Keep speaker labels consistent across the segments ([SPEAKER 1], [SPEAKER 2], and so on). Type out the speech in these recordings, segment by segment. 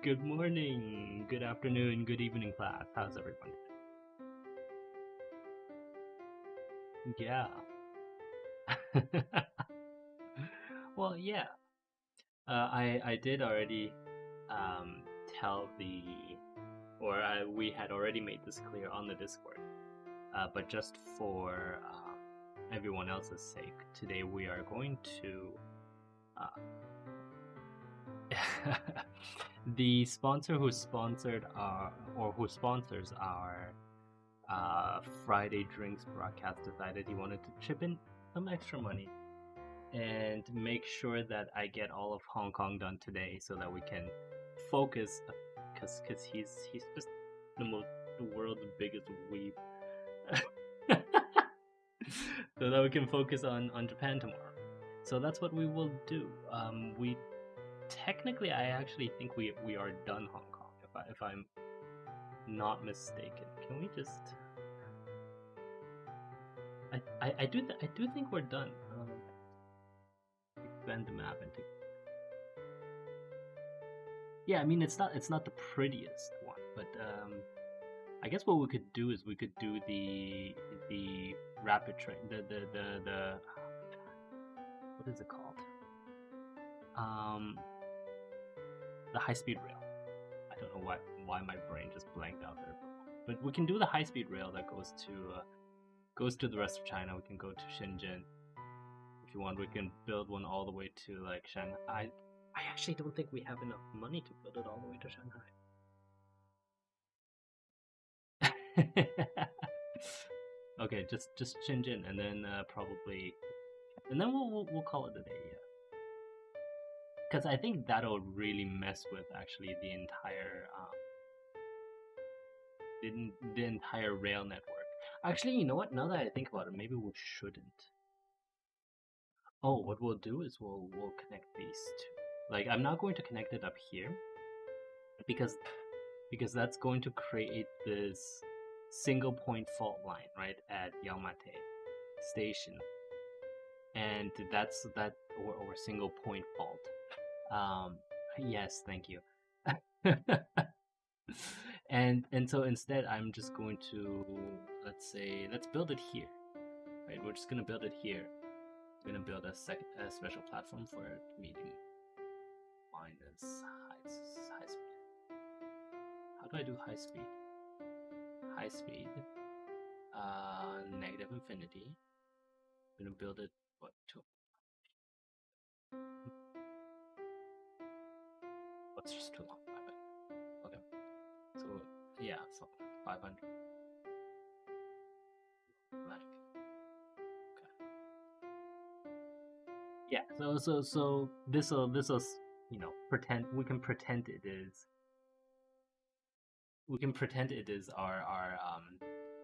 [SPEAKER 1] Good morning, good afternoon, good evening, class. How's everyone? Yeah. Well, yeah. I did already um, tell we had already made this clear on the Discord. But just for everyone else's sake, today we are going to the sponsor who sponsored who sponsors our Friday Drinks broadcast decided he wanted to chip in some extra money and make sure that I get all of Hong Kong done today so that we can focus, because he's just the world's biggest weeb, so that we can focus on Japan tomorrow. So that's what we will do. We technically, I actually think we are done Hong Kong, if I'm not mistaken. Can we just? I do think we're done. Expand the map and take. Yeah, I mean it's not the prettiest one, but I guess what we could do is we could do the rapid train, the what is it called? The high speed rail. I don't know why my brain just blanked out there, but we can do the high speed rail that goes to the rest of China. We can go to Shenzhen. If you want, we can build one all the way to like Shanghai. I actually don't think we have enough money to build it all the way to Shanghai. Okay, just Shenzhen, and then probably, and then we'll call it a day. Yeah, because I think that'll really mess with actually the entire rail network. Actually, you know what? Now that I think about it, maybe we shouldn't. Oh, what we'll do is we'll connect these two. Like, I'm not going to connect it up here because that's going to create this single point fault line right at Yamate Station, and that's that or single point fault. Yes, thank you. and so instead, I'm just going to let's build it here. Right, we're just gonna build it here. We're gonna build a special platform for meeting minus high speed. How do I do high speed? High speed, negative infinity. I'm gonna build it to? What's just too long? 500. Okay. So yeah, so 500. Like, okay. Yeah. So this'll pretend we can pretend it is our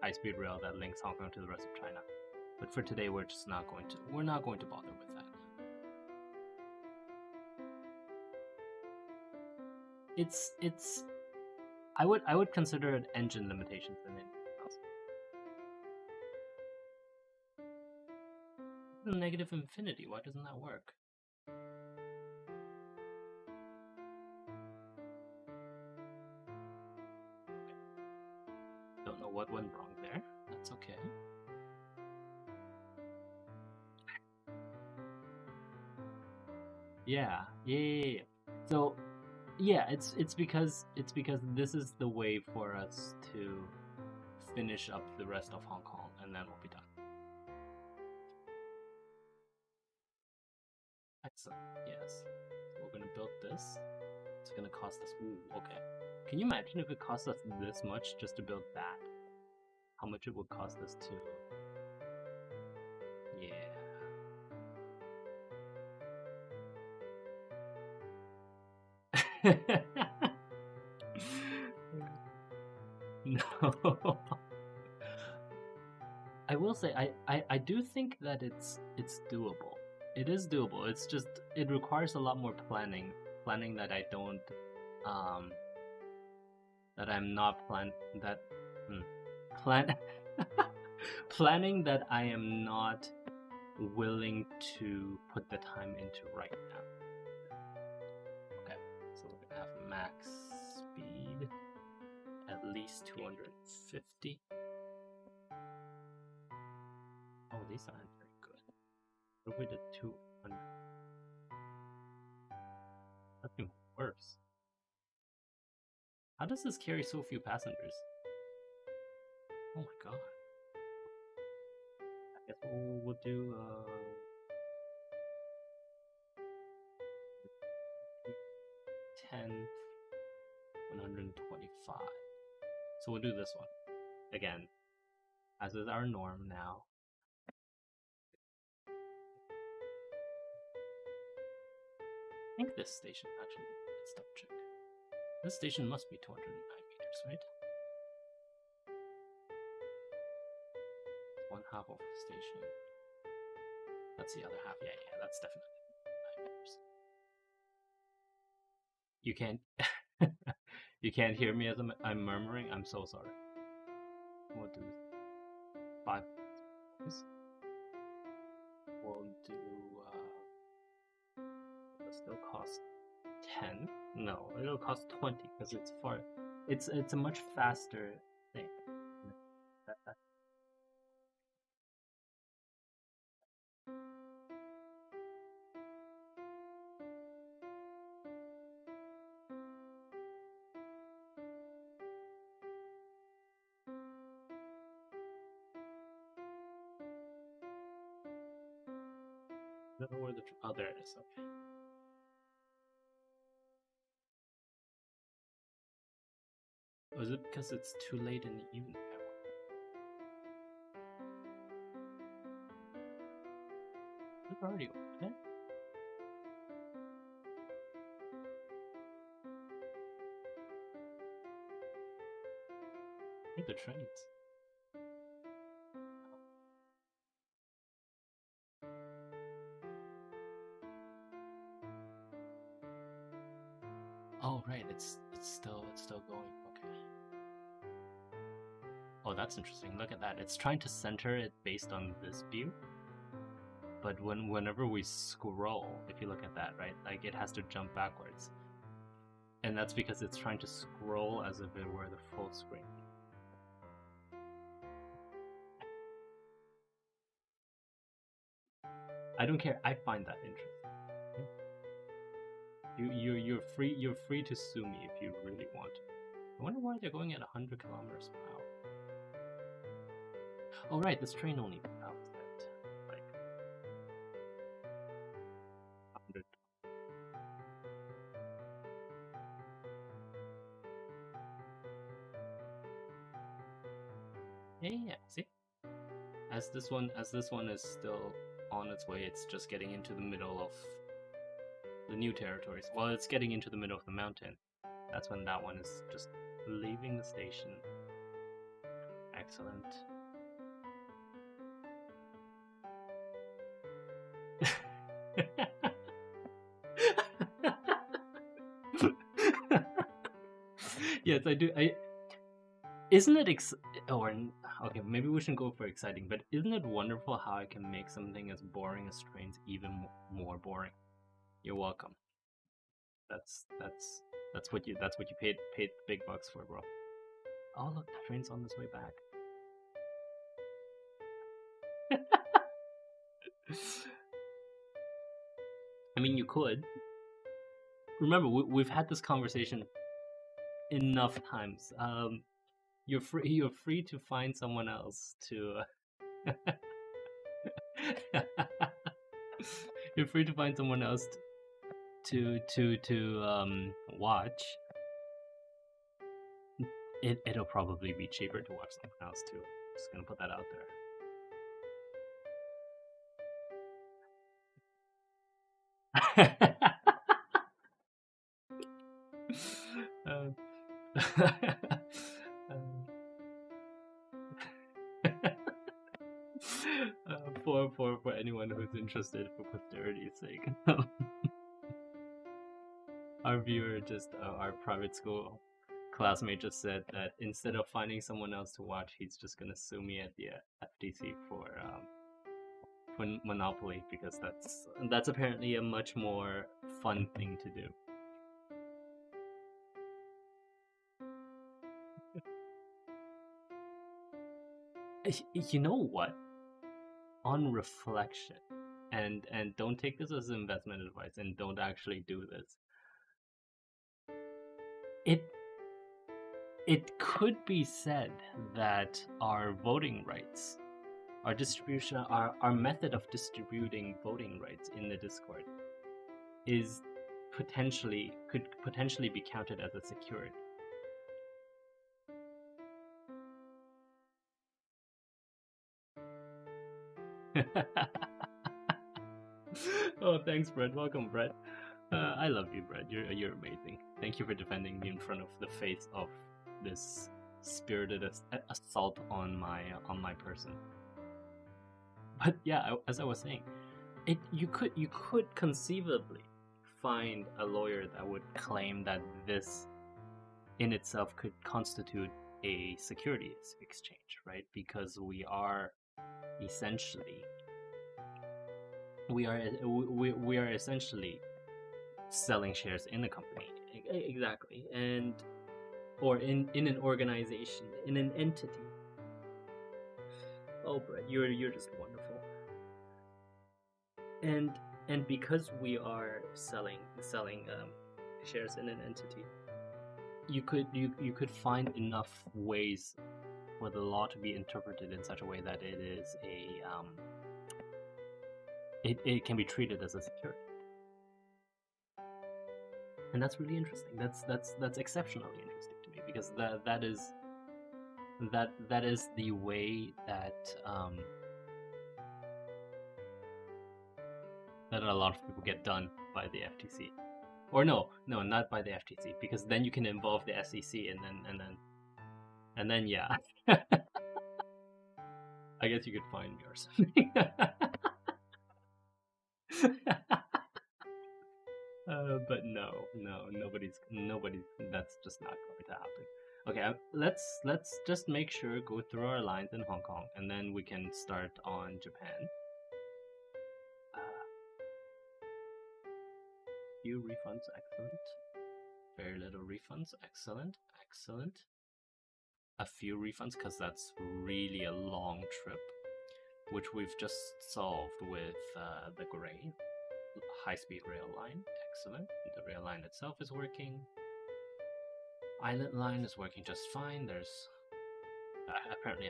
[SPEAKER 1] high speed rail that links Hong Kong to the rest of China. But for today, we're not going to bother with that. It's I would consider it engine limitations than anything else. Negative infinity. Why doesn't that work? Don't know what went wrong there. That's okay. Yeah. So yeah, it's because this is the way for us to finish up the rest of Hong Kong, and then we'll be done. Excellent. Yes. So we're gonna build this. It's gonna cost us. Ooh, okay. Can you imagine if it cost us this much just to build that? How much it would cost us to? Yeah. No. I will say I do think that it's doable. It is doable. It's just it requires a lot more planning. Planning that I don't that I'm not planning that I am not willing to put the time into right now. Okay. So we're gonna have max speed at least 250. Oh, these aren't very good. What if we did 200? That's even worse. How does this carry so few passengers? Oh my god. I guess we'll do 10, 125. So we'll do this one. Again, as is our norm now. I think this station actually, let's double check. This station must be 209 meters, right? One half of the station. That's the other half. Yeah, that's definitely 9 meters. You can't you can't hear me as I'm murmuring. I'm so sorry. We'll do 5 minutes. We'll do it'll still cost 10. No, it'll cost 20 because it's far. It's a much faster thing. I don't know where the oh, there it is. Okay. Was it because it's too late in the evening? It's already open. I think the trains. Oh right, it's still going. Okay. Oh, that's interesting. Look at that. It's trying to center it based on this view. But whenever we scroll, if you look at that, right, like it has to jump backwards. And that's because it's trying to scroll as if it were the full screen. I don't care. I find that interesting. You're free to sue me if you really want to. I wonder why they're going at 100 kilometers per hour. Oh right, this train only travels at like 100. Yeah. See, as this one is still on its way, it's just getting into the middle of the new territories. Well, it's getting into the middle of the mountain. That's when that one is just leaving the station. Excellent. Yes, I do. Isn't it okay, maybe we shouldn't go for exciting, but isn't it wonderful how I can make something as boring as trains even more boring? You're welcome. That's what you paid the big bucks for, bro. Oh look, the train's on its way back. I mean, you could. Remember, we've had this conversation enough times. You're free to find someone else to. You're free to find someone else to watch. It'll probably be cheaper to watch someone else too. Just gonna put that out there. For anyone who's interested, for posterity's sake, our viewer our private school classmate just said that instead of finding someone else to watch, he's just gonna sue me at the FTC for Monopoly, because that's apparently a much more fun thing to do. You know what? On reflection, and don't take this as investment advice, and don't actually do this. It could be said that our voting rights, our distribution, our method of distributing voting rights in the Discord is could potentially be counted as a security. Oh, thanks, Brett. Welcome, Brett. I love you, Brett. You're amazing. Thank you for defending me in front of the face of this spirited assault on my person. But yeah, as I was saying, you could conceivably find a lawyer that would claim that this in itself could constitute a securities exchange, right? Because we are essentially selling shares in a company, exactly, and or in an organization, in an entity. Oh, Brett, you're just wonderful. And because we are selling shares in an entity, you could find enough ways for the law to be interpreted in such a way that it is it can be treated as a security. And that's really interesting. That's exceptionally interesting to me, because that is the way that that a lot of people get done by the FTC. Or no, not by the FTC, because then you can involve the SEC, and then yeah. I guess you could find me or something. But no, nobody's. That's just not going to happen. Okay, let's just make sure, go through our lines in Hong Kong, and then we can start on Japan. Few refunds, excellent. Very little refunds, excellent. A few refunds, because that's really a long trip, which we've just solved with the gray high-speed rail line. Excellent. The rail line itself is working. Island line is working just fine. There's apparently,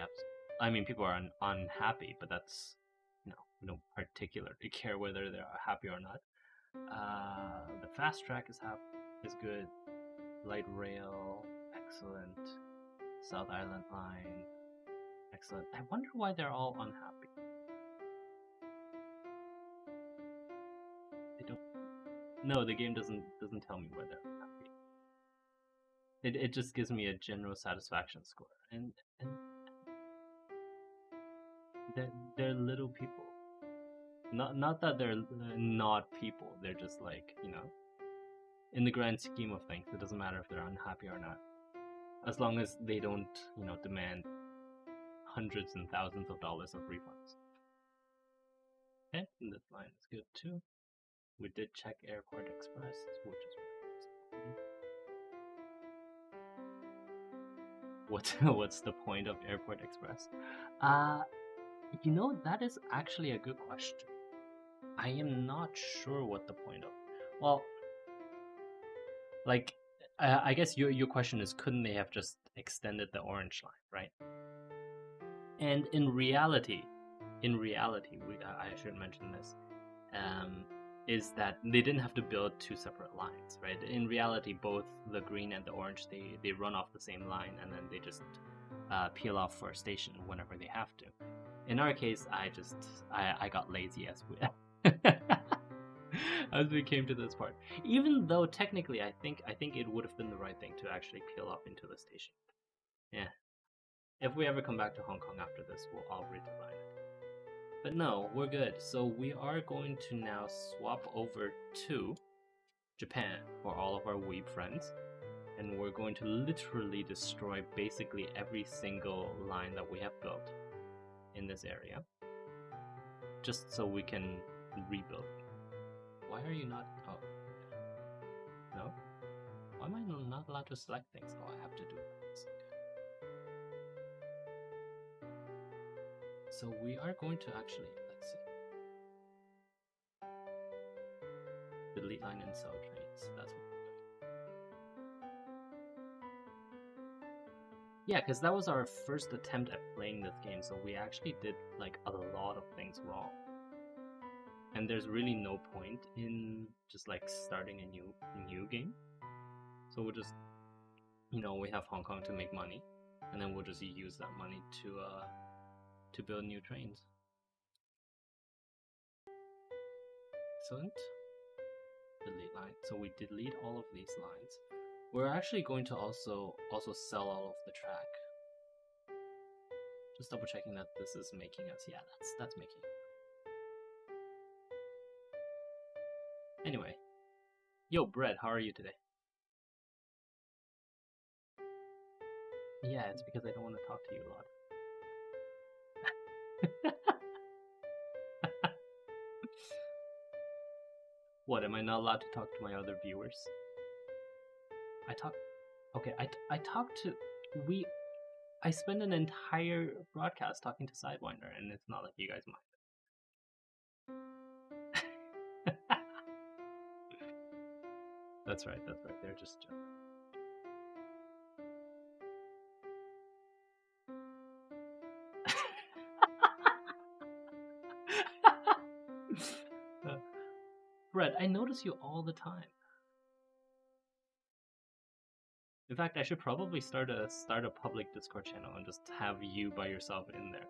[SPEAKER 1] I mean, people are unhappy, but that's, we don't particularly care whether they're happy or not. The fast track is good. Light rail, excellent. South Island line, excellent. I wonder why they're all unhappy. They don't. No, the game doesn't tell me why they're unhappy. It just gives me a general satisfaction score, and they're little people. Not that they're not people. They're just like, in the grand scheme of things, it doesn't matter if they're unhappy or not, as long as they don't, demand hundreds and thousands of dollars of refunds. Okay, and this line is good too. We did check Airport Express, which is what's the point of Airport Express? That is actually a good question. I am not sure what the point of. Well, like, I guess your question is, couldn't they have just extended the orange line, right? And in reality, I should mention this, is that they didn't have to build two separate lines, right? In reality, both the green and the orange, they run off the same line, and then they just peel off for a station whenever they have to. In our case, I got lazy as we came to this part. Even though technically, I think it would have been the right thing to actually peel off into the station. Yeah. If we ever come back to Hong Kong after this, I'll redesign it. But no, we're good. So we are going to now swap over to Japan for all of our weeb friends. And we're going to literally destroy basically every single line that we have built in this area, just so we can rebuild. Why are you not? Oh, no. Why am I not allowed to select things? Oh, I have to do this. so we are going to actually, let's see. Delete line and sell trains. That's what we're doing. Yeah, because that was our first attempt at playing this game, so we actually did like a lot of things wrong. And there's really no point in just like starting a new game. So we'll just, you know, we have Hong Kong to make money, and then we'll just use that money to build new trains. Excellent. Delete line. So we delete all of these lines. We're actually going to also sell all of the track. Just double checking that this is making us. Yeah, that's making. Anyway, yo, Brett, how are you today? Yeah, it's because I don't want to talk to you a lot. What, am I not allowed to talk to my other viewers? I talk to, I spend an entire broadcast talking to Sidewinder, and it's not like you guys mind. That's right, they're just joking. Brett, I notice you all the time. In fact, I should probably start a public Discord channel and just have you by yourself in there.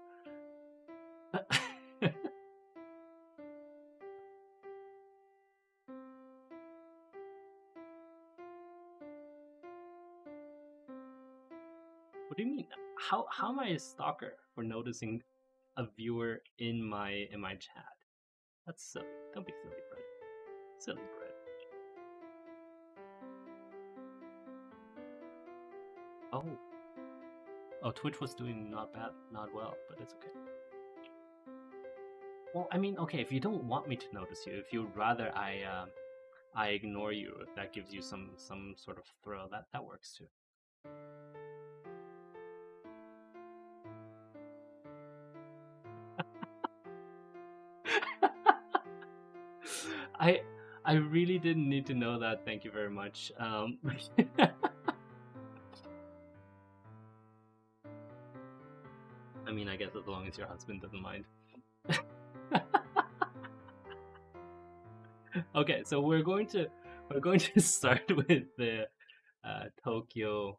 [SPEAKER 1] What do you mean? How am I a stalker for noticing a viewer in my chat? That's silly. Don't be silly, Brett. Silly, Brett. Oh, Twitch was doing not well, but it's okay. Well, I mean, okay, if you don't want me to notice you, if you'd rather I ignore you, if that gives you some sort of thrill, that works too. I really didn't need to know that. Thank you very much. I mean, I guess as long as your husband doesn't mind. Okay, so we're going to start with the Tokyo.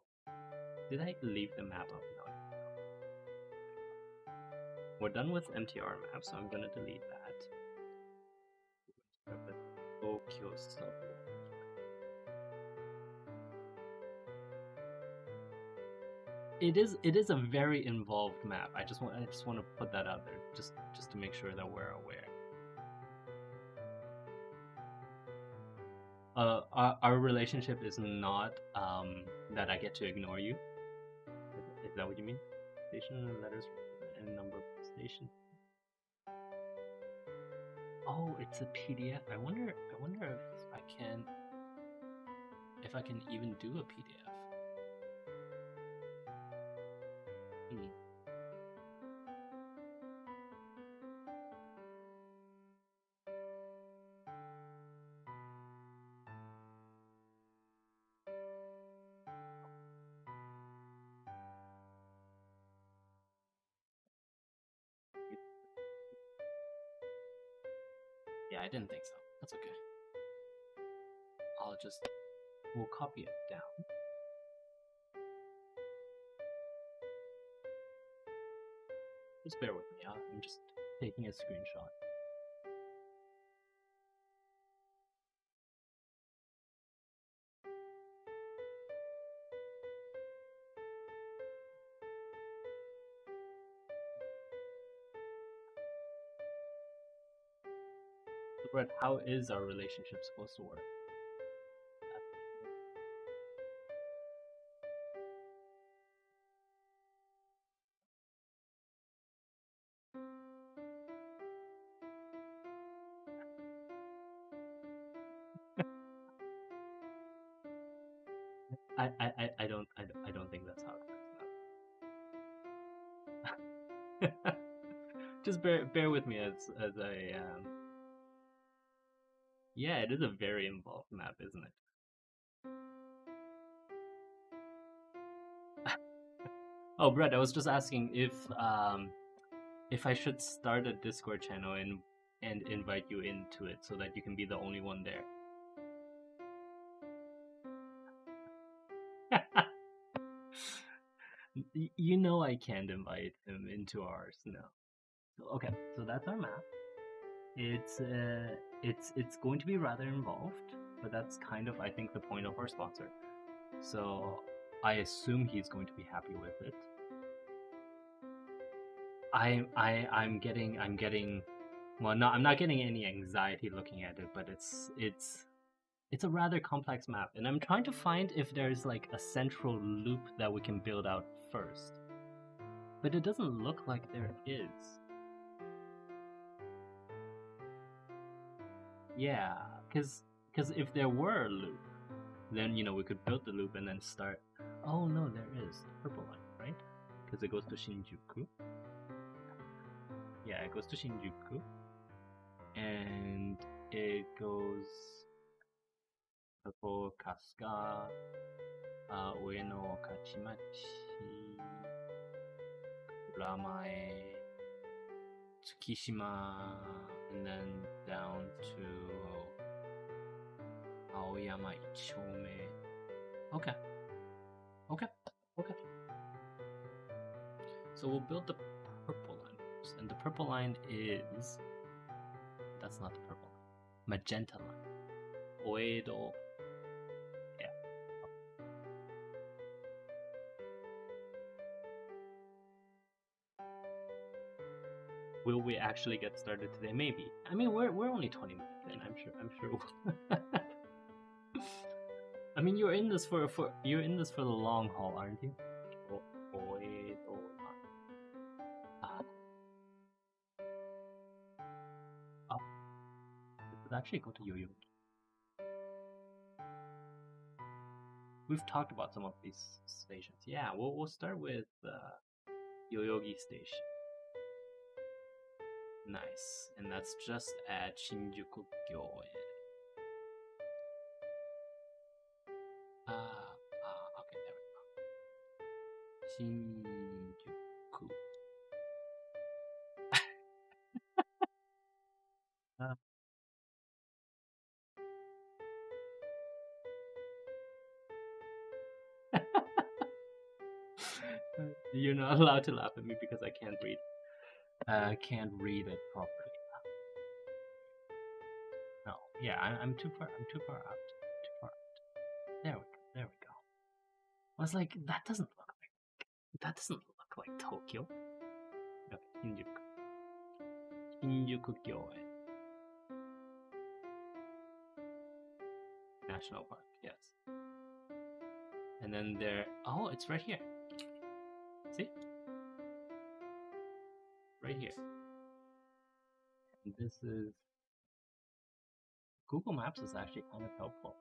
[SPEAKER 1] Did I leave the map up? No. We're done with MTR map, so I'm gonna delete that. Tokyo subway. It is a very involved map. I just want to put that out there, just to make sure that we're aware. Our relationship is not that I get to ignore you. Is that what you mean? Station and letters and number of station. Oh, it's a PDF. I wonder if I can even do a PDF. Yeah, I didn't think so. That's okay. We'll copy it down. Just bear with me, I'm just taking a screenshot. So Brett, how is our relationship supposed to work? I don't think that's how it works. Just bear with me as I yeah, it is a very involved map, isn't it? Oh, Brett, I was just asking if I should start a Discord channel and invite you into it so that you can be the only one there. You know I can't invite him into ours now. Okay, so that's our map. It's going to be rather involved, but that's kind of, I think, the point of our sponsor. So I assume he's going to be happy with it. I'm getting well, no, I'm not getting any anxiety looking at it, but it's a rather complex map, and I'm trying to find if there's like a central loop that we can build out first. But it doesn't look like there is. Yeah, because if there were a loop, then we could build the loop and then start. Oh no, there is the purple line, right? Because it goes to Shinjuku. Yeah, it goes to Shinjuku, and it goes purple Kasuga, Ueno Kachimachi, Ramae, Tsukishima, and then down to Aoyama Ichome. Okay. So we'll build the purple line first, and the purple line is... That's not the purple line. Magenta line. Oido. Yeah. Will we actually get started today? Maybe. I mean, we're only 20 minutes in. I'm sure. I mean, you're in this for the long haul, aren't you? Oido. Oh, let's actually go to Yoyogi. We've talked about some of these stations. Yeah, we'll start with Yoyogi Station. Nice, and that's just at Shinjuku Gyoen. Okay, there we go. Shinjuku. You're not allowed to laugh at me because I can't read. Can't read it properly. No, yeah, I'm too far. I'm too far out. Too far out. There we go. I was like, that doesn't look like Tokyo. Okay, Shinjuku Gyoen. National Park, yes. And then there. Oh, it's right here. See? Right here. And this is... Google Maps is actually kind of helpful.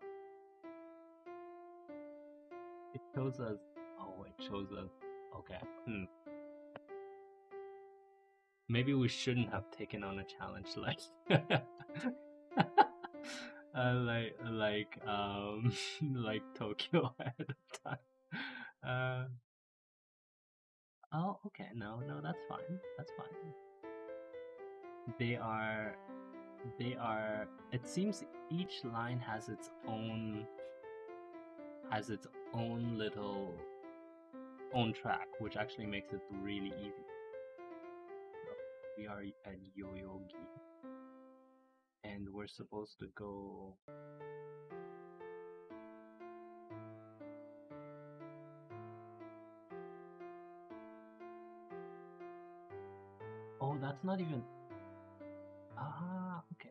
[SPEAKER 1] It shows us... Oh, it shows us... Okay. Maybe we shouldn't have taken on a challenge like... like Tokyo at the time. Oh, okay. No, that's fine. That's fine. They are... It seems each line has its own little track, which actually makes it really easy. So we are at Yoyogi, and we're supposed to go... Oh, that's not even...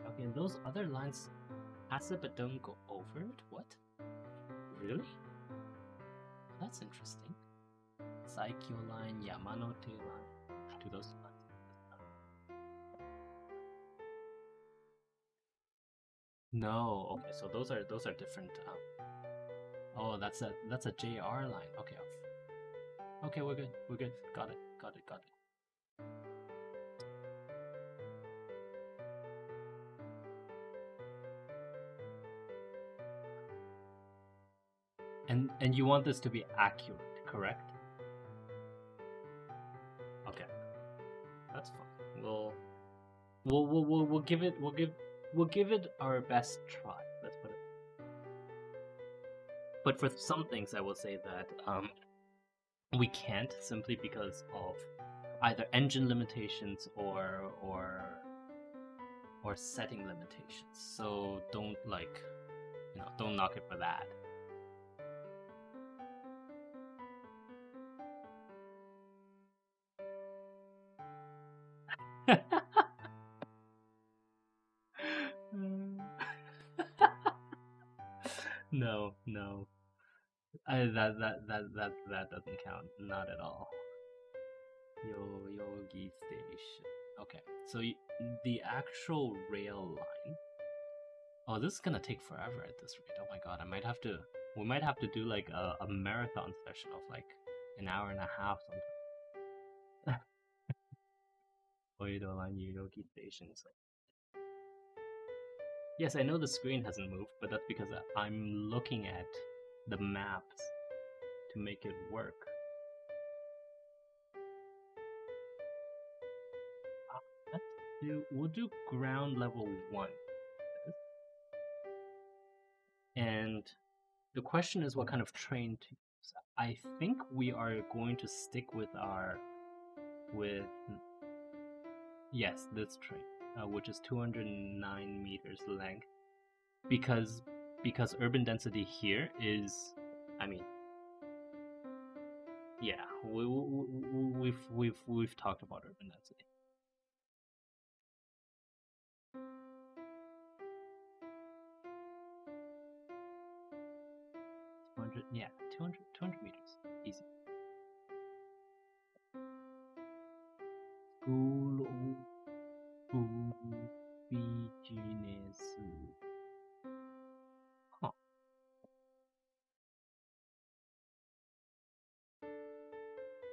[SPEAKER 1] Okay, those other lines pass it but don't go over it? What? Really? That's interesting. Saikyo line, Yamanote line. To those lines. No, okay, so those are different. Oh, that's a JR line. Okay, we're good. Got it. And you want this to be accurate, correct? Okay, that's fine. We'll give it our best try. Let's put it. But for some things, I will say that we can't, simply because of either engine limitations or setting limitations. So don't don't knock it for that. No, that doesn't count. Not at all. Yogi Station. Okay, so the actual rail line. Oh, this is gonna take forever at this rate. Oh my god, we might have to do like a marathon session of like an hour and a half sometime. Oido line Yogi Station. Yes, I know the screen hasn't moved, but that's because I'm looking at the maps to make it work. We'll do ground level 1. And the question is what kind of train to use. I think we are going to stick with yes, this train, which is 209 meters length, because urban density here is, I mean, yeah, we've talked about urban density. 200 meters, easy. School of Business. Huh.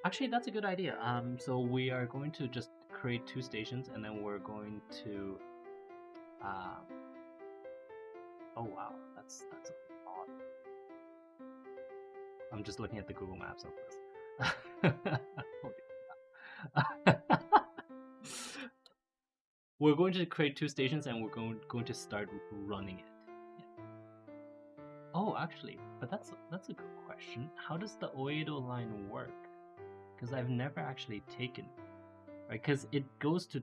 [SPEAKER 1] Actually, that's a good idea. So we are going to just create 2 stations, and then we're going to. Oh wow, that's odd. I'm just looking at the Google Maps of this. We're going to create 2 stations, and we're going to start running it. Yeah. Oh, actually, but that's a good question. How does the Oido line work? Because I've never actually taken it, right? Because it goes to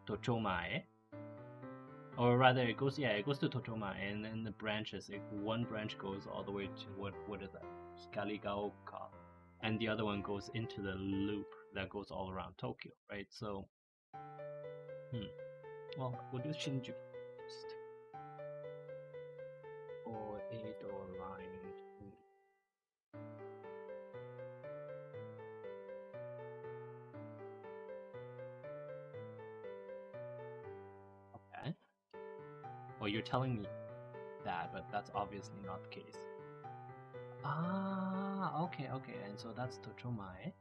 [SPEAKER 1] Tochomae, or rather, it goes to Tochomae, and then the branches. One branch goes all the way to what is that? Hikarigaoka, and the other one goes into the loop that goes all around Tokyo, right? So, well, we'll do Shinjuku first. Oido line. Okay. Well, you're telling me that, but that's obviously not the case. Ah, okay, and so that's Tochomae.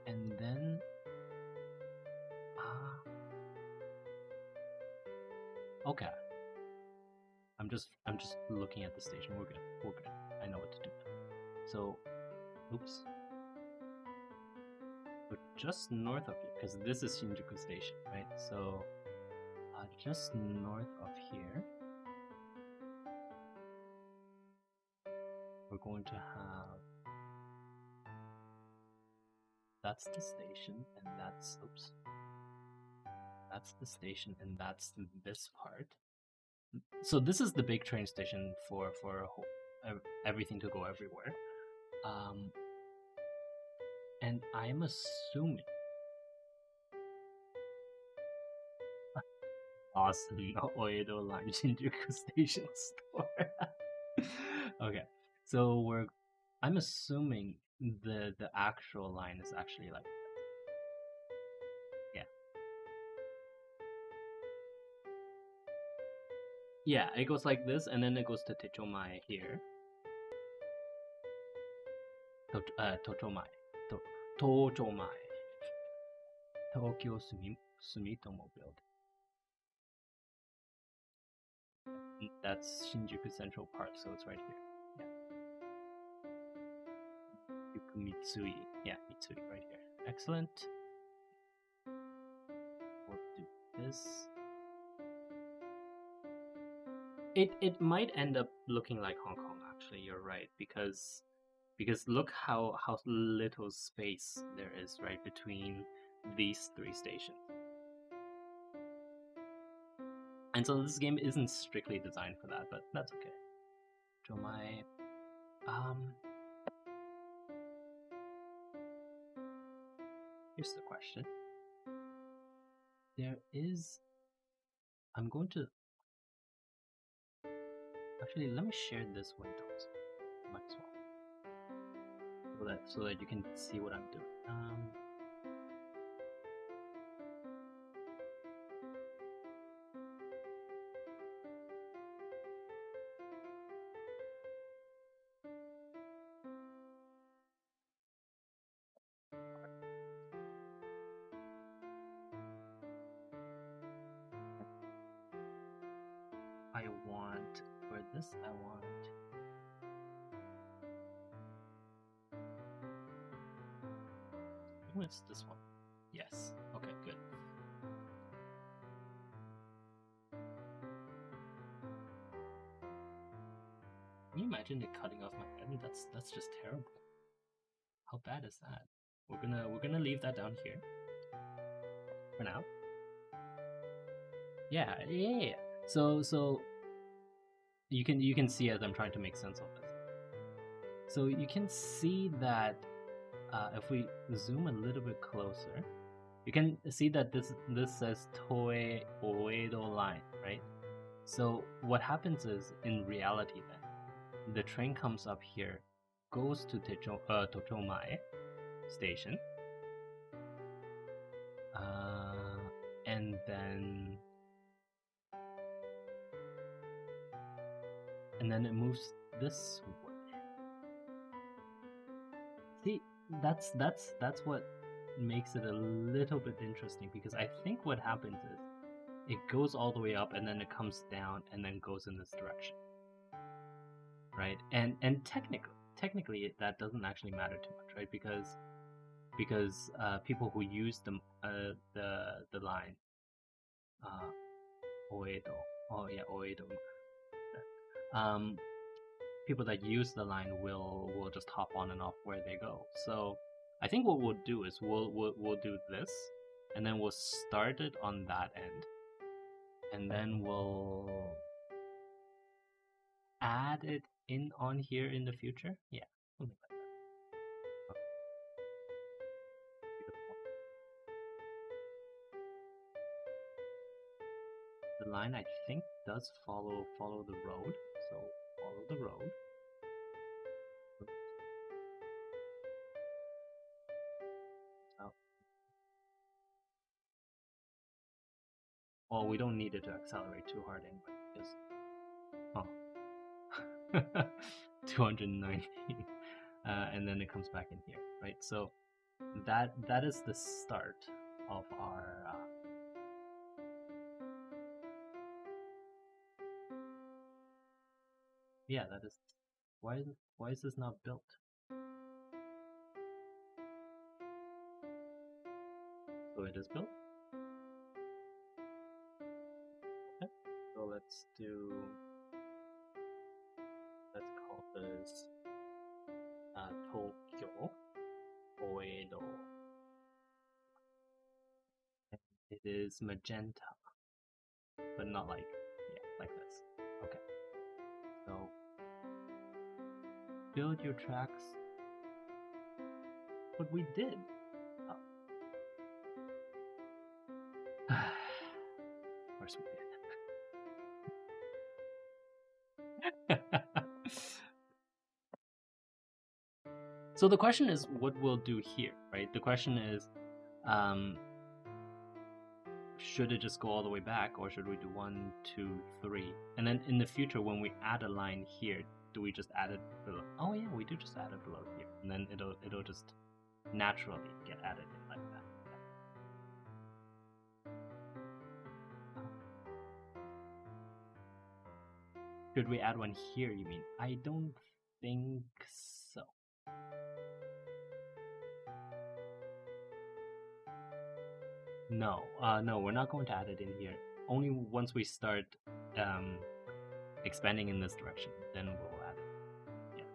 [SPEAKER 1] And then okay. I'm just looking at the station. We're good. I know what to do. So, oops. We're just north of here, because this is Shinjuku Station, right? So, just north of here, we're going to have. That's the station, and that's That's the station, and that's this part. So this is the big train station for everything to go everywhere. And I'm assuming. Awesome, Oido line Shinjuku Station store. Okay, so I'm assuming the actual line is actually like this. Yeah, it goes like this, and then it goes to Tochomae here. Tochomae. Tochomae. Tokyo Sumitomo Building. That's Shinjuku Central Park, so it's right here. Yeah. Mitsui. Yeah, Mitsui right here. Excellent. We'll do this. It might end up looking like Hong Kong, actually, you're right, because look how little space there is right between these three stations. And so this game isn't strictly designed for that, but that's okay. Jomai, here's the question. I'm going to actually let me share this window. Might as well, so that you can see what I'm doing. I want for this. I want. What's this one? Yes. Okay. Good. Can you imagine it cutting off my head? That's just terrible. How bad is that? We're gonna leave that down here for now. Yeah. So you can see as I'm trying to make sense of this. So you can see that if we zoom a little bit closer, you can see that this says Toei Oido line, right? So what happens is, in reality then, the train comes up here, goes to Tochomai station, and then it moves this way. See, that's what makes it a little bit interesting, because I think what happens is it goes all the way up and then it comes down and then goes in this direction, right? And technically that doesn't actually matter too much, right? Because people who use the line Oedo, Oedo, people that use the line will just hop on and off where they go. So I think what we'll do is we'll do this, and then we'll start it on that end, and then we'll add it in on here in the future. Yeah, something like that. The line, I think, does follow the road, so follow the road. Well, we don't need it to accelerate too hard anyway. Just 290, and then it comes back in here, right? So that is the start of our. Yeah, that is. Why is this not built? So it is built. Okay. So let's call this Tokyo Oedo. It is magenta, but not like this. Okay. So build your tracks. But we did. Of course we did. So the question is what we'll do here, right? The question is, should it just go all the way back, or should we do 1, 2, 3? And then in the future, when we add a line here, do we just add it below? Oh yeah, we do just add it below here, and then it'll just naturally get added in like that. Should we add one here, you mean? I don't think so. No, no, we're not going to add it in here. Only once we start expanding in this direction, then we'll add it. Yeah.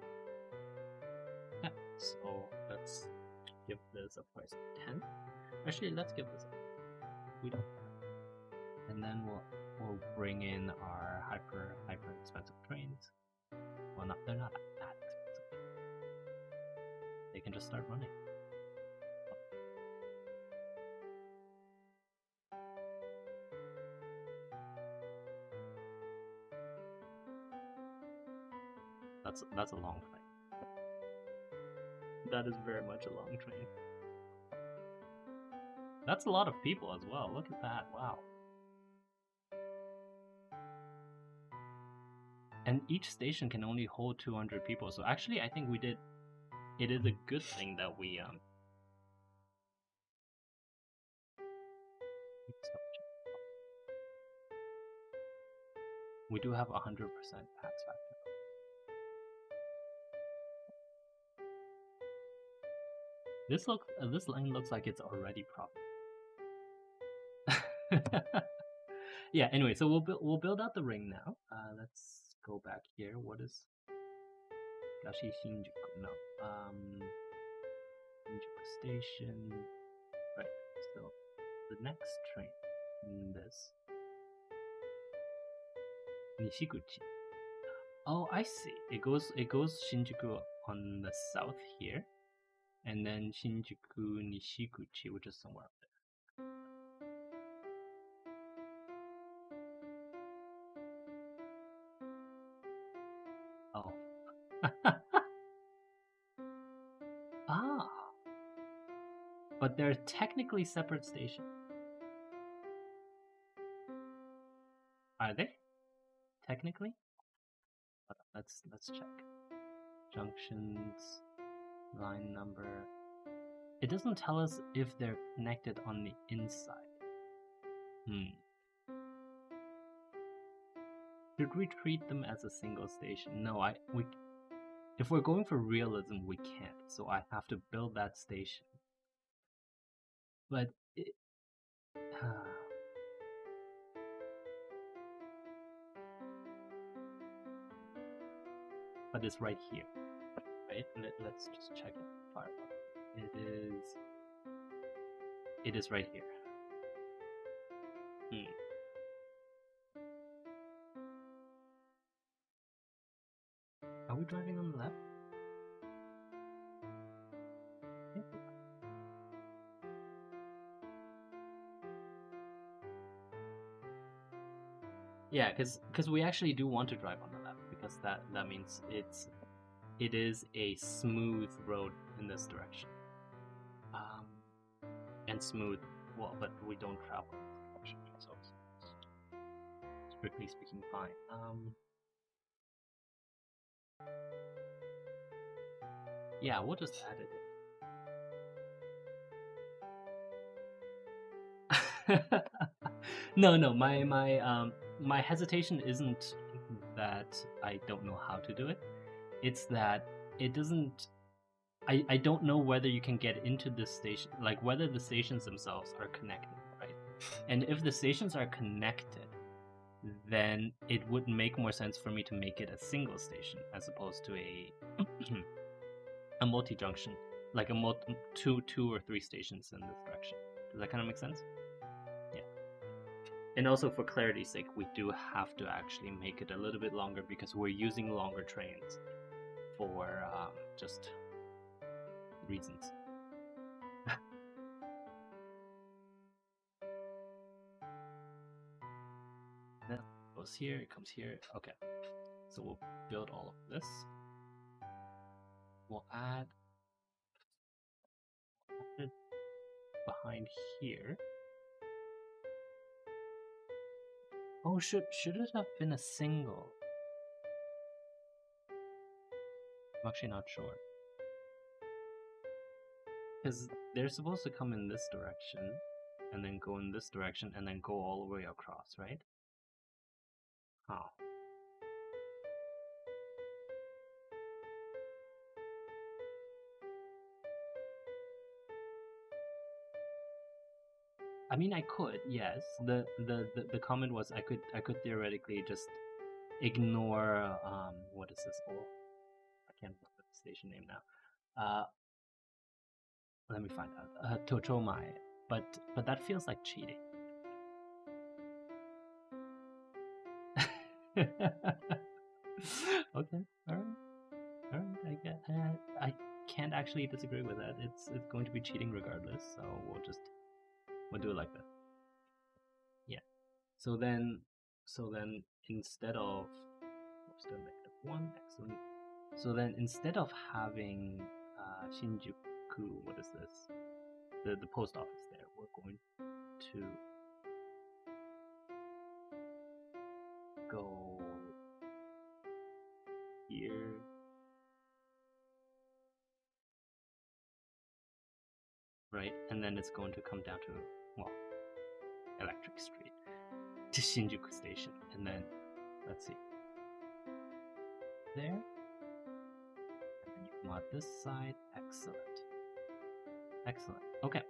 [SPEAKER 1] Yeah, so let's give this a price of 10. Actually, let's give this a... We don't. And then we'll bring in our hyper expensive trains. Well, no, they're not that expensive. They can just start running. That's a long train. That is very much a long train. That's a lot of people as well. Look at that. Wow. And each station can only hold 200 people. So actually, I think we did. It is a good thing that we we do have 100% pass factor. This line looks like it's already profitable. Yeah. Anyway, so we'll build out the ring now. Let's go back here. What is Gashi Shinjuku? No. Shinjuku Station. Right. So the next train. This. Nishiguchi. Oh, I see. It goes Shinjuku on the south here, and then Shinjuku Nishiguchi, which is somewhere up there. Oh. Ah. But they're technically separate stations. Are they? Technically? Let's check. Junctions, line number. It doesn't tell us if they're connected on the inside. Should we treat them as a single station? No, if we're going for realism, we can't. So I have to build that station. But but it's right here, right? Let's just check it. It is right here. Are we driving on the left? Yeah, because we actually do want to drive on the left, because that means it is a smooth road in this direction. And smooth, well, but we don't travel in this direction, so strictly speaking, fine. Yeah, we'll just add it in. No, my hesitation isn't that I don't know how to do it. It's that it doesn't. I don't know whether you can get into this station, like whether the stations themselves are connected, right? And if the stations are connected, then it would make more sense for me to make it a single station as opposed to a multi-junction, like two or three stations in this direction. Does that kind of make sense? Yeah. And also for clarity's sake, we do have to actually make it a little bit longer because we're using longer trains for just reasons. That goes here, it comes here. Okay. So we'll build all of this. We'll add it behind here. Oh, should it have been a single? I'm actually not sure. Because they're supposed to come in this direction, and then go in this direction, and then go all the way across, right? Oh. I mean, I could, yes. The comment was I could theoretically just ignore what is this? Oh, I can't remember the station name now. Let me find out. Tochomai, but that feels like cheating. Okay, all right. I can't actually disagree with that. It's going to be cheating regardless, so we'll do it like that. Yeah. So then instead of we're still -1, excellent. So then instead of having Shinjuku, what is this? The post office there, we're going to go here. Right, and then it's going to come down to, well, Electric Street to Shinjuku Station, and then let's see, there, and then you come out this side. Excellent. Okay,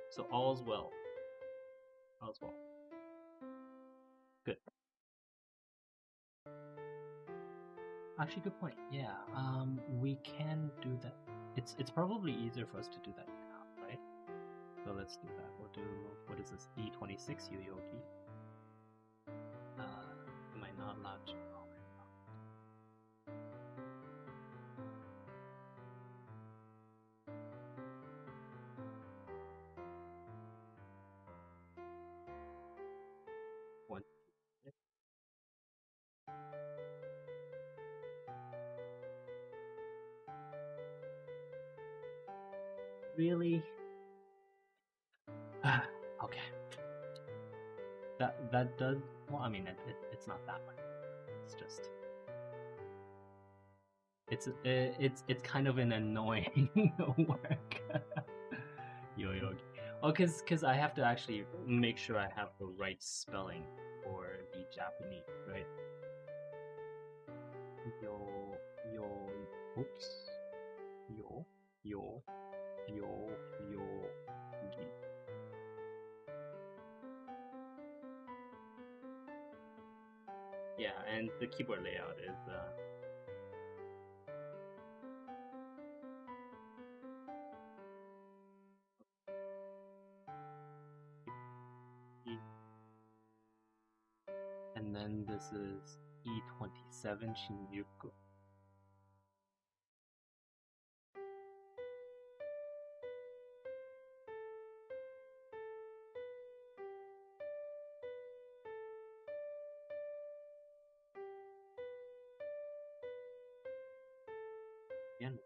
[SPEAKER 1] so all's well. Good. Actually, good point. Yeah, we can do that. It's probably easier for us to do that now, right? So let's do that. We'll do, what is this? E26 Yoyogi. Am I not allowed to? Oh, one. Really? Okay. That does, well, I mean, it's not that much. It's just, it's kind of an annoying work. Yoyogi. Oh, cause I have to actually make sure I have the right spelling for the Japanese, right? Oops. Yo, gi. Yeah, and the keyboard layout is and then this is E27 Shinjuku. Again,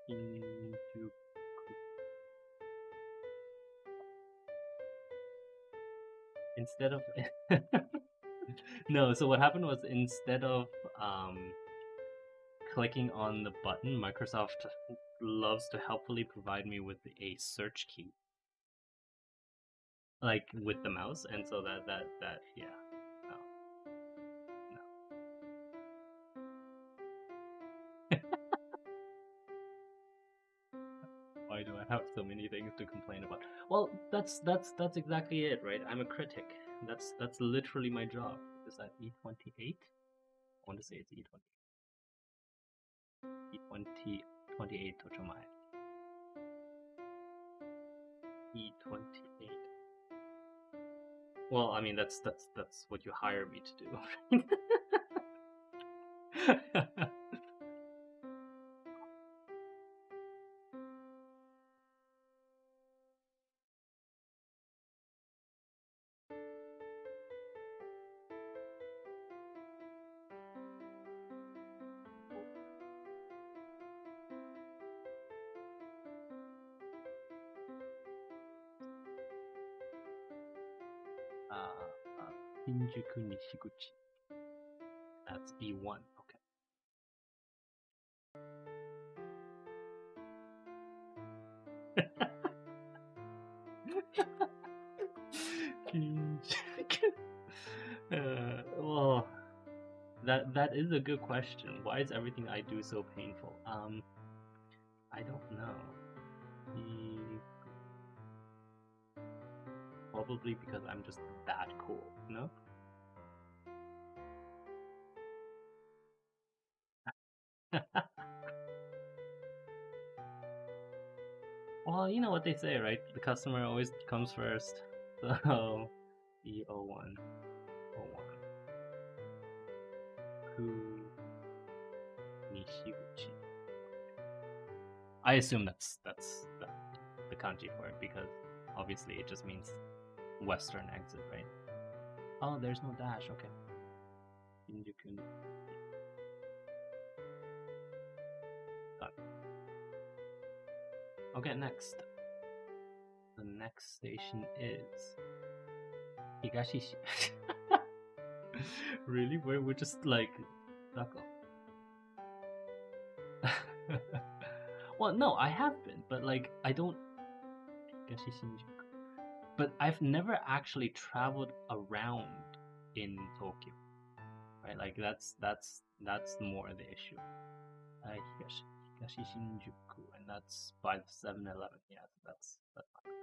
[SPEAKER 1] Shinjuku. Instead of no, so what happened was instead of clicking on the button, Microsoft loves to helpfully provide me with a search key, like with the mouse, and so that yeah, no. Why do I have so many things to complain about? Well, that's exactly it, right? I'm a critic. That's literally my job. Is that E28? I want to say it's E20. E28 Tochomai. E28. Well, I mean that's what you hire me to do. Shinjuku Nishiguchi. That's E1. Okay. Well, that is a good question. Why is everything I do so painful? I don't know. Probably because I'm just that cool, no? Well, you know what they say, right? The customer always comes first. So, E01, 01, Ku Nishiguchi. I assume that's the kanji for it because obviously it just means western exit, right? Oh, there's no dash. Okay. Shinjuku. Done. Okay, next. The next station is Higashishi. Really? We're just like stuck on. Well, no, I have been, but like I don't. Higashi Shinjuku. But I've never actually traveled around in Tokyo, right? Like that's more the issue. Higashi Shinjuku, and that's by the 7-Eleven. Yeah, that's not good.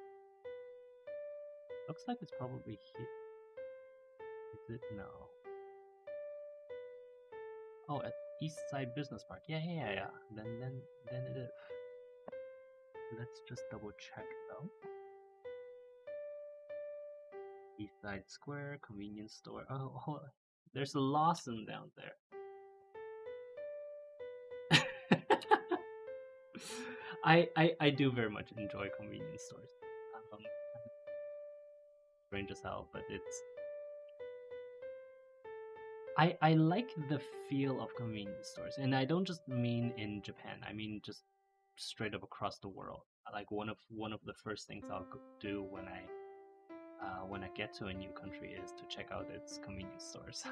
[SPEAKER 1] Looks like it's probably here. Is it? No. Oh, at East Side Business Park. Yeah. Then it is. Let's just double check though. East Side Square, convenience store. Oh, there's a Lawson down there. I do very much enjoy convenience stores. Strange as hell, but it's I like the feel of convenience stores, and I don't just mean in Japan. I mean just straight up across the world. Like one of the first things I'll do when I get to a new country is to check out its convenience stores.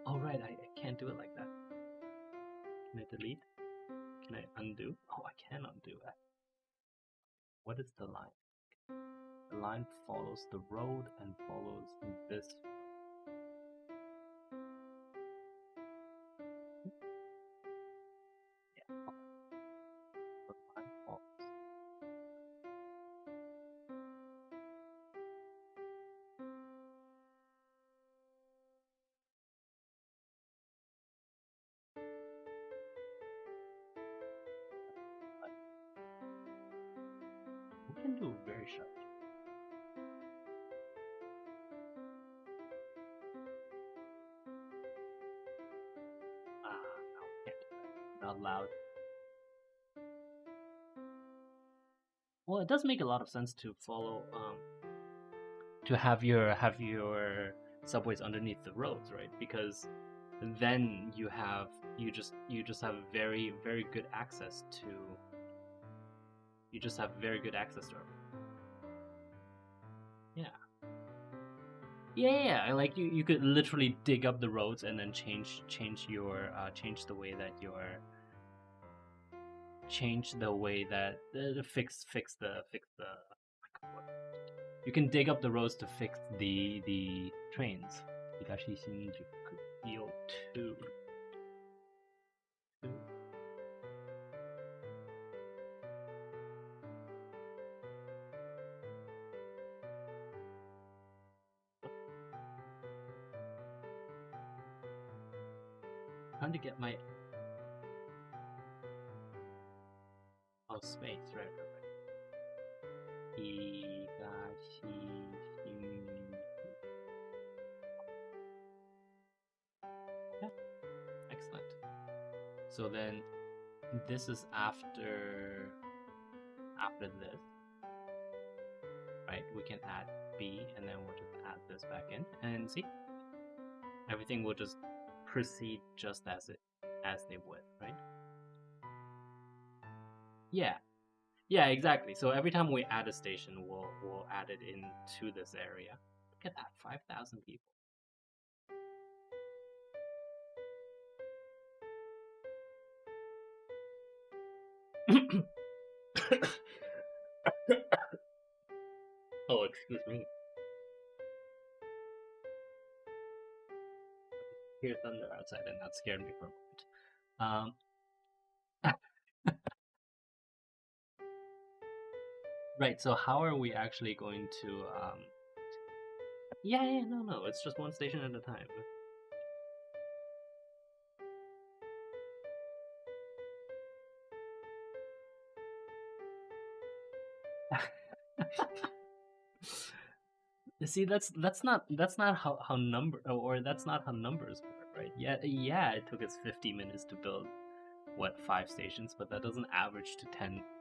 [SPEAKER 1] Oh right, I can't do it like that. Can I delete? Can I undo? Oh, I can undo it. What is the line? The line follows the road and follows this. Yeah, okay. The line follows. We can do very sharp. No, can't do that. Not allowed. Well, it does make a lot of sense to follow, to have your subways underneath the roads, right? Because then you just have very good access to. You just have very good access to everything. Yeah. Yeah. Like you could literally dig up the roads and then change the way that your fix the you can dig up the roads to fix the trains. Higashi Shinjuku EO2. Trying to get my space, right. Higashi Shinjuku. Yeah. Excellent. So then this is after this. Right? We can add B and then we'll just add this back in and see. Everything will just proceed just as they would, right? Yeah, exactly. So every time we add a station, we'll add it into this area. Look at that, 5,000 people. Oh, excuse me. Hear thunder outside, and that scared me for a moment. Right. So how are we actually going to? Yeah. No. It's just one station at a time. See, that's not how number or that's not how numbers work, right? Yeah. It took us 50 minutes to build what 5 stations, but that doesn't average to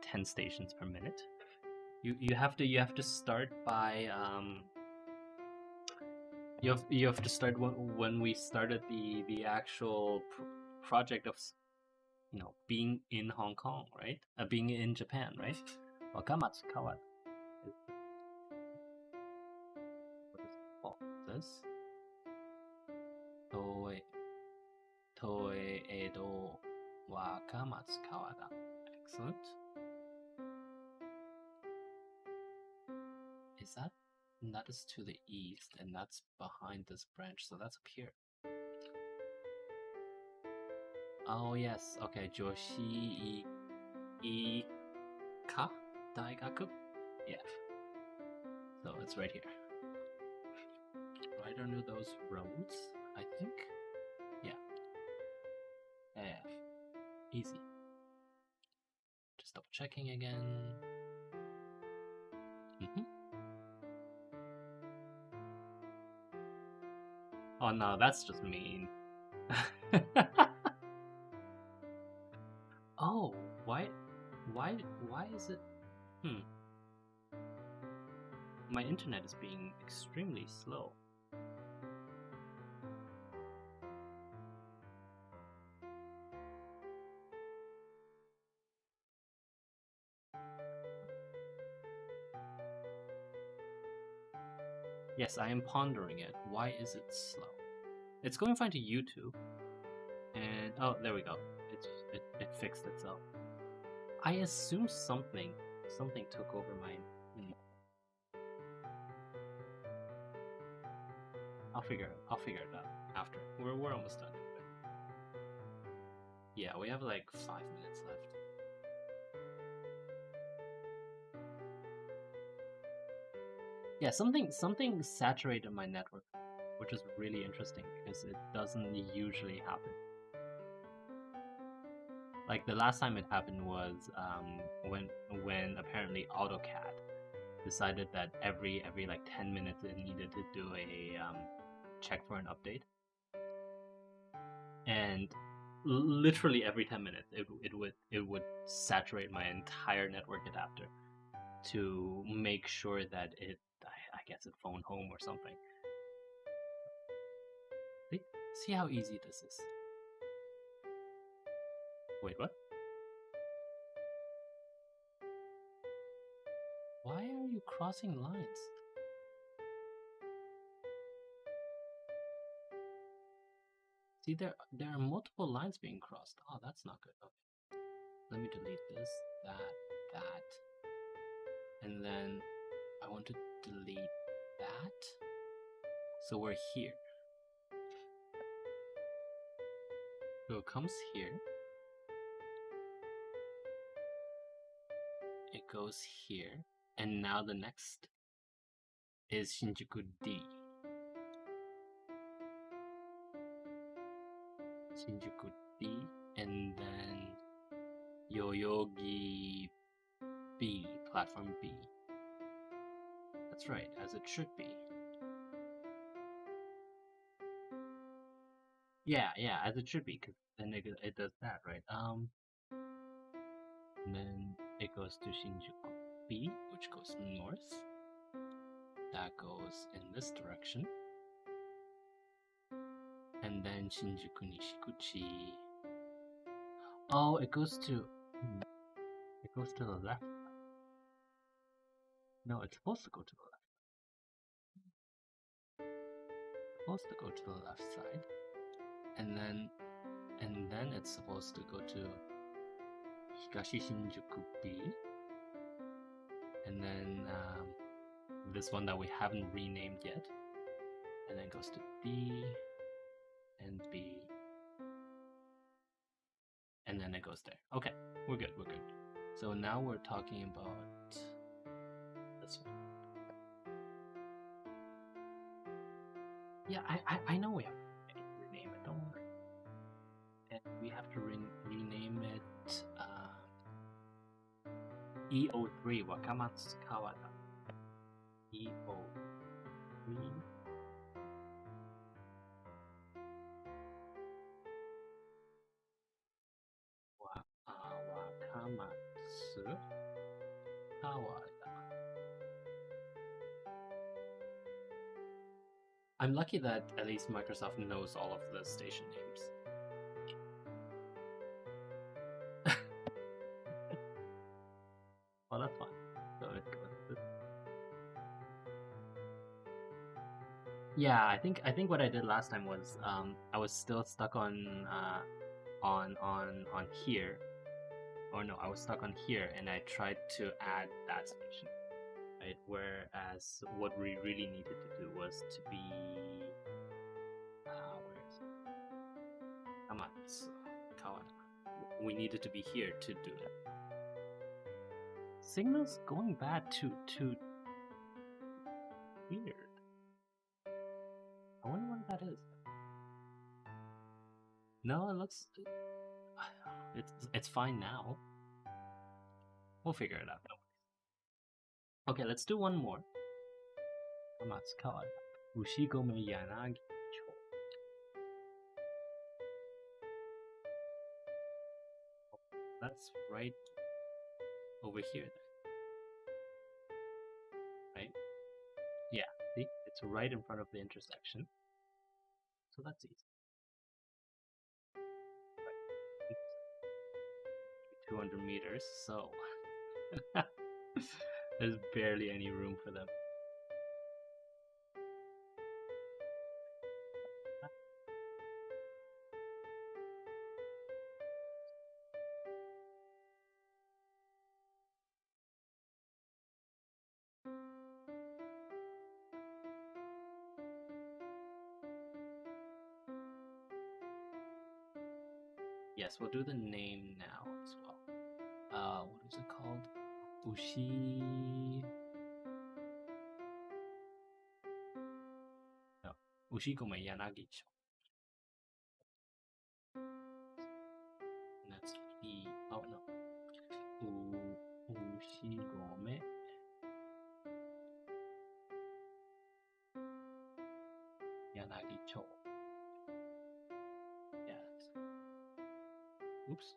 [SPEAKER 1] 10 stations per minute. You have to start by you have to start when we started the actual project of being in Hong Kong, right? Being in Japan, right? Wakamatsu Kawada. What is it called? This Toei Edo Wakamatsu Kawada. Excellent. Is that is to the east, and that's behind this branch, so that's up here. Oh yes, okay, Joshi Ika Daigaku? Yeah. So it's right here. Right under those roads, I think. Yeah. Yeah. Easy. Just double checking again. Oh no, that's just mean. Oh, why is it? My internet is being extremely slow. Yes, I am pondering it. Why is it slow? It's going fine to YouTube, and oh, there we go. It fixed itself. I assume something took over my. I'll figure it out after. We're almost done. Yeah, we have like 5 minutes left. Yeah, something saturated my network, which is really interesting because it doesn't usually happen. Like the last time it happened was when apparently AutoCAD decided that every like 10 minutes it needed to do a check for an update, and literally every 10 minutes it would saturate my entire network adapter to make sure that I guess it phoned home or something. See how easy this is. Wait, what? Why are you crossing lines? See, there are multiple lines being crossed. Oh, that's not good. Okay. Let me delete this, that. And then I want to delete that. So we're here. So it comes here. It goes here. And now the next is Shinjuku D. Shinjuku D. And then Yoyogi B. Platform B. That's right, as it should be. Yeah, as it should be, because then it does that, right? And then it goes to Shinjuku B, which goes north. That goes in this direction. And then Shinjuku Nishikuchi. Oh, it goes to the left. No, it's supposed to go to the left. It's supposed to go to the left side. And then it's supposed to go to Higashi Shinjuku B. And then this one that we haven't renamed yet, and then goes to D and B, and then it goes there. Okay, we're good. So now we're talking about this one. Yeah, I know we have to rename it. Don't worry. And we have to rename it EO3 Wakamatsu Kawada. EO3 Wakamatsu Kawada. I'm lucky that at least Microsoft knows all of the station names. Well, that's fine. So it goes. Yeah, I think what I did last time was I was still stuck on here, or no, I was stuck on here, and I tried to add that station. Right? Whereas what we really needed to do was to be where is it? Kamatsu Kawada. We needed to be here to do it. Signal's going bad too weird. I wonder what that is. No, it looks it's fine now. We'll figure it out. No worries. Okay, let's do one more. Kamatsu Kawada. Ushigome Yanagi Cho. That's right over here then. Right? Yeah, see? It's right in front of the intersection. So that's easy. Right. 200 meters, so there's barely any room for them. Yes, we'll do the name now as well. What is it called? Ushigome Yanagicho. And that's E. Oh no. Ushigome Yanagicho. Yes. Oops.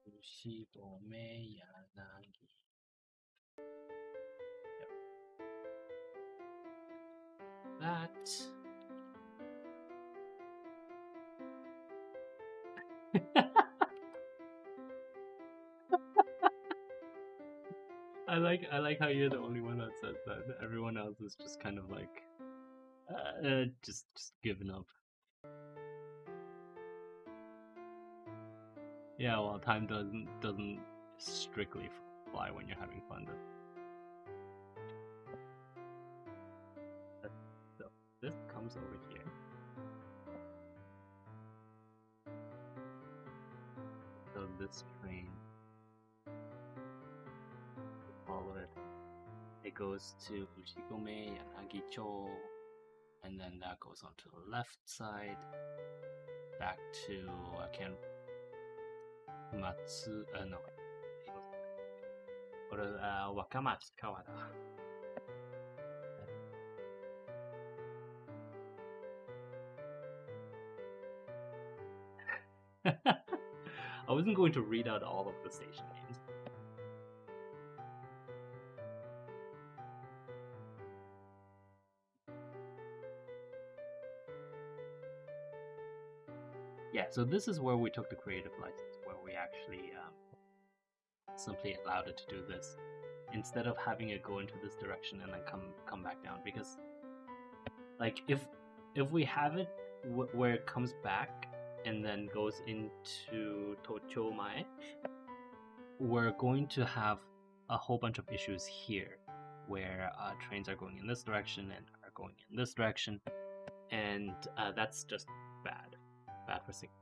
[SPEAKER 1] Ushigome Yanagi. Yep. That. I like how you're the only one that says that. Everyone else is just kind of like just giving up. Yeah, well, time doesn't strictly fly when you're having fun. So this comes over here. So this train, follow it. It goes to Ushigome Yanagicho, and then that goes on to the left side, back to Matsu. No, or Wakamatsu Kawada. I wasn't going to read out all of the station names. Yeah, so this is where we took the creative license, where we actually simply allowed it to do this, instead of having it go into this direction and then come back down. Because, like, if we have it where it comes back and then goes into Tochomae, we're going to have a whole bunch of issues here, where trains are going in this direction and are going in this direction, and that's just bad for signal.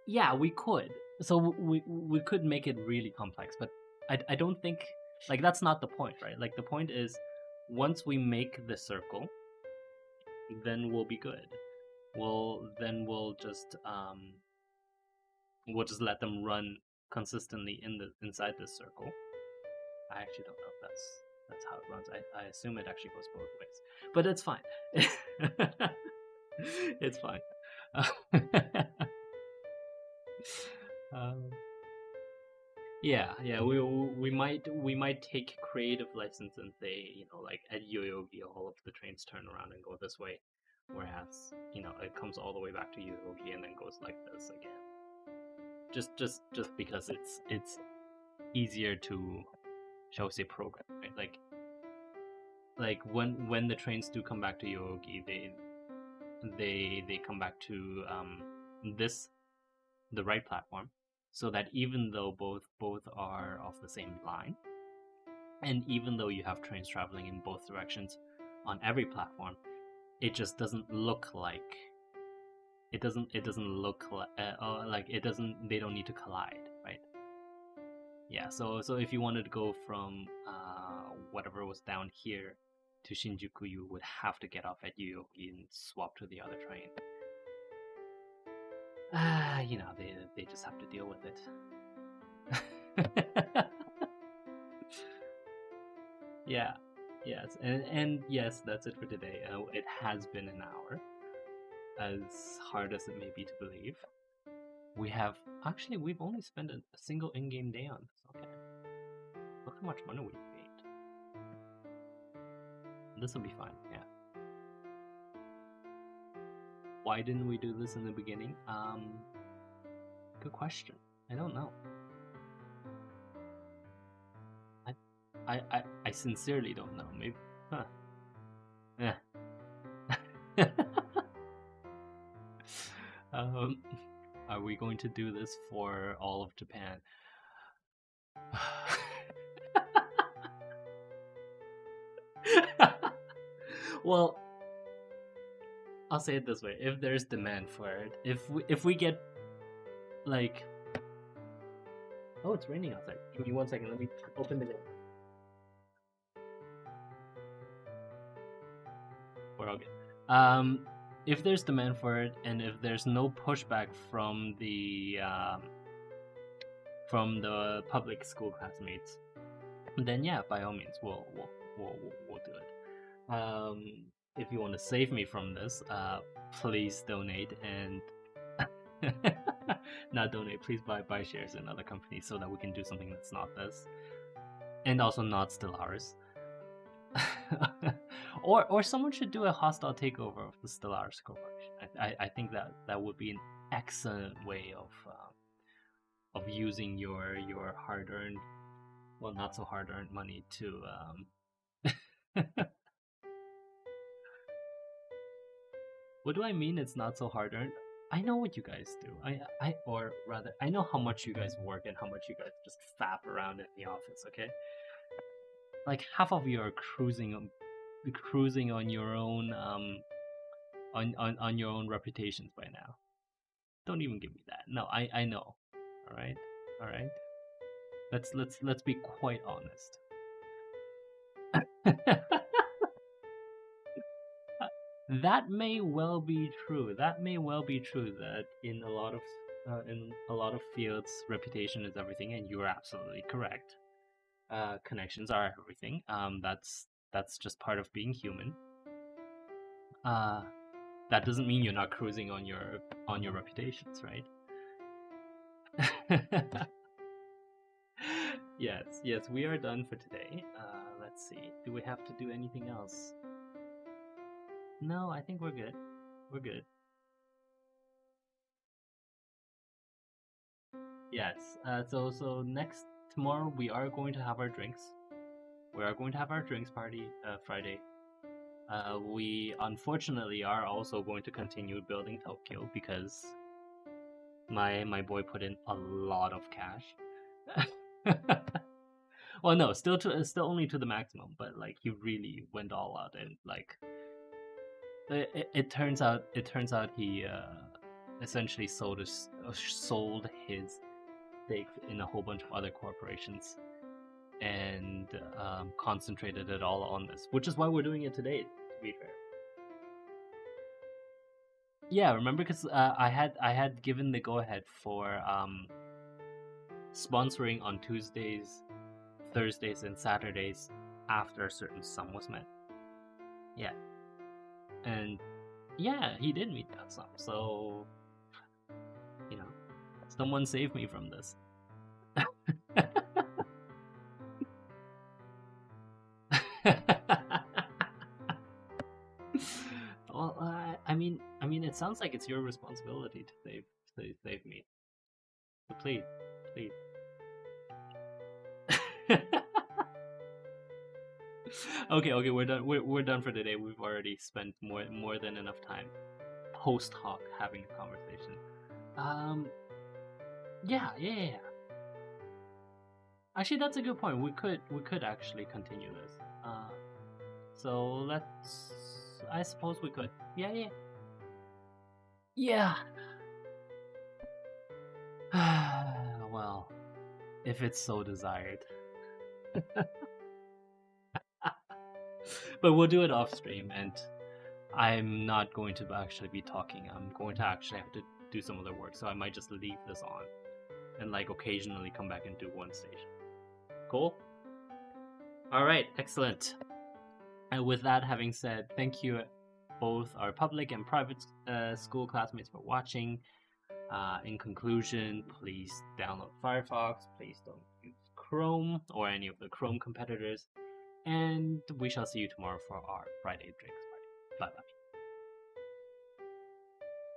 [SPEAKER 1] Yeah, we could. So we could make it really complex, but I don't think, like, that's not the point, right? Like, the point is, once we make the circle, then we'll be good. We'll just let them run consistently inside this circle. I actually don't know if that's how it runs. I assume it actually goes both ways, but it's fine. It's fine. Um, yeah, we might take creative license and say, like, at Yoyogi, all of the trains turn around and go this way, whereas it comes all the way back to Yoyogi and then goes like this again. Just because it's easier to, shall we say, program, right? Like when the trains do come back to Yoyogi, they come back to the right platform, so that even though both are off the same line, and even though you have trains traveling in both directions on every platform, it just doesn't look like they don't need to collide, right? Yeah, so if you wanted to go from whatever was down here to Shinjuku, you would have to get off at Yoyogi and swap to the other train. They just have to deal with it. Yeah, yes, and yes, that's it for today. It has been an hour, as hard as it may be to believe. We've only spent a single in-game day on this. Okay, look how much money we've made. This will be fine. Yeah. Why didn't we do this in the beginning? Good question. I don't know. I sincerely don't know. Maybe. Huh. Yeah. Are we going to do this for all of Japan? Well, I'll say it this way: if there's demand for it, if we get, like, oh, it's raining outside. Give me 1 second. Let me open the door. We're all good. If there's demand for it, and if there's no pushback from the public school classmates, then yeah, by all means, we'll do it. If you want to save me from this, please donate, and not donate. Please buy shares in other companies so that we can do something that's not this, and also not still ours. or someone should do a hostile takeover of the Stellaris Corporation. I think that would be an excellent way of using your hard-earned, well, not so hard-earned money to What do I mean it's not so hard-earned? I know what you guys do. Or rather, I know how much you guys work and how much you guys just fap around in the office, okay? Like, half of you are cruising on your own on your own reputations by now. Don't even give me that. No, I know. All right. Let's be quite honest. That may well be true. That in a lot of fields, reputation is everything, and you are absolutely correct. Connections are everything. That's just part of being human. That doesn't mean you're not cruising on your reputations, right? Yes, we are done for today. Let's see. Do we have to do anything else? No, I think we're good. We're good. Yes. So tomorrow we are going to have our drinks. We are going to have our drinks party Friday. We unfortunately are also going to continue building Tokyo because my boy put in a lot of cash. Well, no, still only to the maximum, but like he really went all out, and like it turns out he essentially sold his stake in a whole bunch of other corporations and concentrated it all on this, which is why we're doing it today. To be fair, yeah, remember because I had given the go ahead for sponsoring on Tuesdays, Thursdays, and Saturdays after a certain sum was met. Yeah, and yeah, he did meet that sum. So, you know, someone saved me from this. Well, I mean, it sounds like it's your responsibility to save me. So please, please. Okay, we're done. We're done for today. We've already spent more than enough time post hoc having a conversation. Yeah. Actually, that's a good point. We could actually continue this. So let's. I suppose we could. Yeah. Well, if it's so desired. But we'll do it off stream, and I'm not going to actually be talking. I'm going to actually have to do some other work, so I might just leave this on and like occasionally come back and do one station. Cool? Alright, excellent. And with that having said, thank you both our public and private school classmates for watching. In conclusion, please download Firefox, please don't use Chrome or any of the Chrome competitors, and we shall see you tomorrow for our Friday drinks party. Bye bye.